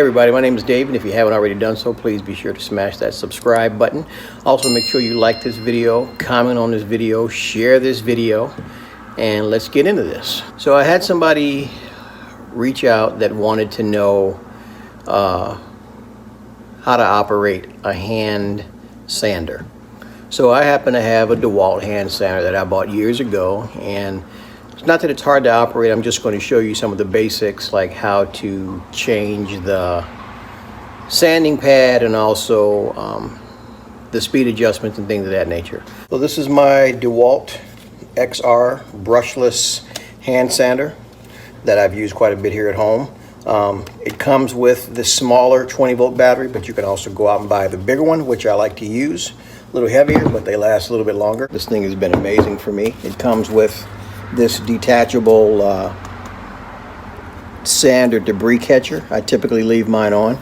everybody, my name is Dave, and if you haven't already done so, please be sure to smash that subscribe button. Also, make sure you like this video, comment on this video, share this video, and let's get into this. So I had somebody reach out that wanted to know how to operate a hand sander. So I happen to have a Dewalt hand sander that I bought years ago, and it's not that it's hard to operate. I'm just going to show you some of the basics, like how to change the sanding pad and also the speed adjustments and things of that nature. So this is my Dewalt XR brushless hand sander that I've used quite a bit here at home. It comes with the smaller 20-volt battery, but you can also go out and buy the bigger one, which I like to use. A little heavier, but they last a little bit longer. This thing has been amazing for me. It comes with this detachable sand or debris catcher. I typically leave mine on.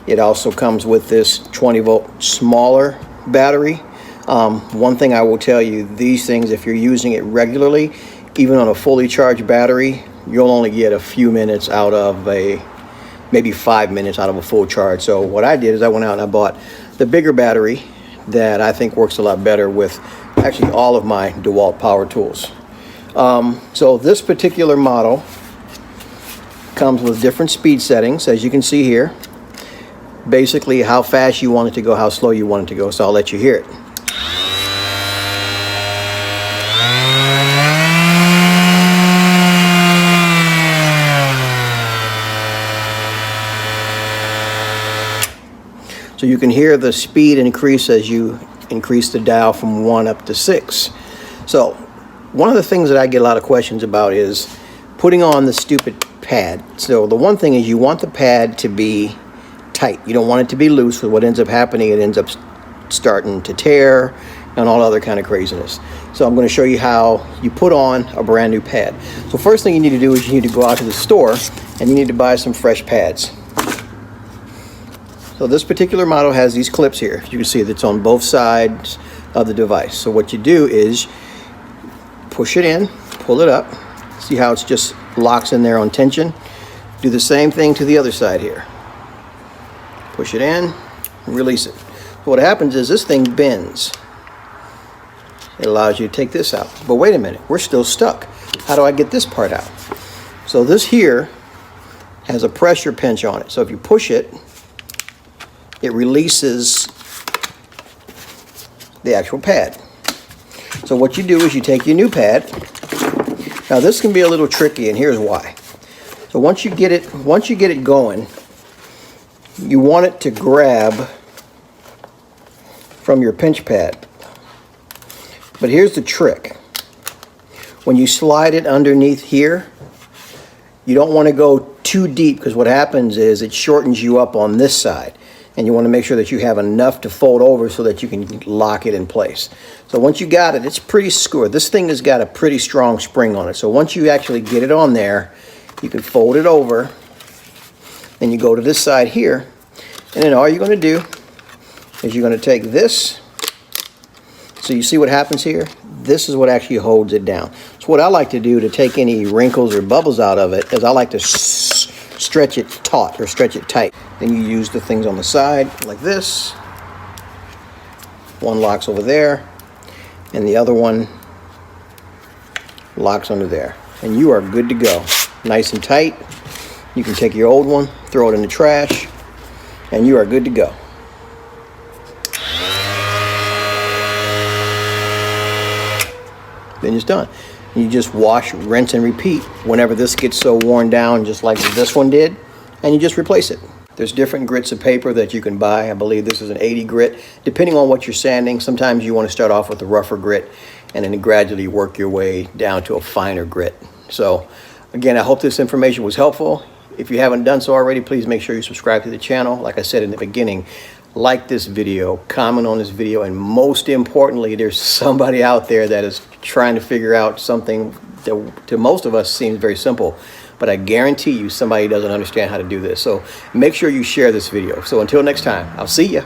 It also comes with this 20-volt smaller battery. One thing I will tell you, these things, if you're using it regularly, even on a fully charged battery, you'll only get a few minutes out of maybe 5 minutes out of a full charge. So what I did is I went out and I bought the bigger battery that I think works a lot better with actually all of my DeWalt power tools. So this particular model comes with different speed settings, as you can see here. Basically how fast you want it to go, how slow you want it to go, so I'll let you hear it. So you can hear the speed increase as you increase the dial from 1 up to 6. So one of the things that I get a lot of questions about is putting on the stupid pad. So the one thing is you want the pad to be tight. You don't want it to be loose, because what ends up happening, it ends up starting to tear and all other kind of craziness. So I'm going to show you how you put on a brand new pad. So first thing you need to do is you need to go out to the store and you need to buy some fresh pads. So this particular model has these clips here. You can see that it's on both sides of the device. So what you do is push it in, pull it up. See how it's just locks in there on tension? Do the same thing to the other side here. Push it in, release it. So what happens is this thing bends. It allows you to take this out. But wait a minute, we're still stuck. How do I get this part out? So this here has a pressure pinch on it. So if you push it, it releases the actual pad. So what you do is you take your new pad. Now this can be a little tricky, and here's why. So once you get it going, you want it to grab from your pinch pad. But here's the trick. When you slide it underneath here, you don't want to go too deep, because what happens is it shortens you up on this side. And you want to make sure that you have enough to fold over so that you can lock it in place. So once you got it, it's pretty secure. This thing has got a pretty strong spring on it. So once you actually get it on there, you can fold it over. Then you go to this side here. And then all you're going to do is you're going to take this. So you see what happens here? This is what actually holds it down. So what I like to do to take any wrinkles or bubbles out of it is I like to stretch it taut or stretch it tight. Then you use the things on the side like this. One locks over there and the other one locks under there, and you are good to go. Nice and tight. You can take your old one, throw it in the trash, and you are good to go. Then it's done. You just wash, rinse, and repeat whenever this gets so worn down, just like this one did, and you just replace it. There's different grits of paper that you can buy. I believe this is an 80 grit. Depending on what you're sanding, sometimes you want to start off with a rougher grit and then gradually work your way down to a finer grit. So again, I hope this information was helpful. If you haven't done so already, please make sure you subscribe to the channel. Like I said in the beginning, like this video, comment on this video, and most importantly, there's somebody out there that is trying to figure out something that to most of us seems very simple, but I guarantee you somebody doesn't understand how to do this. So make sure you share this video. So until next time, I'll see you.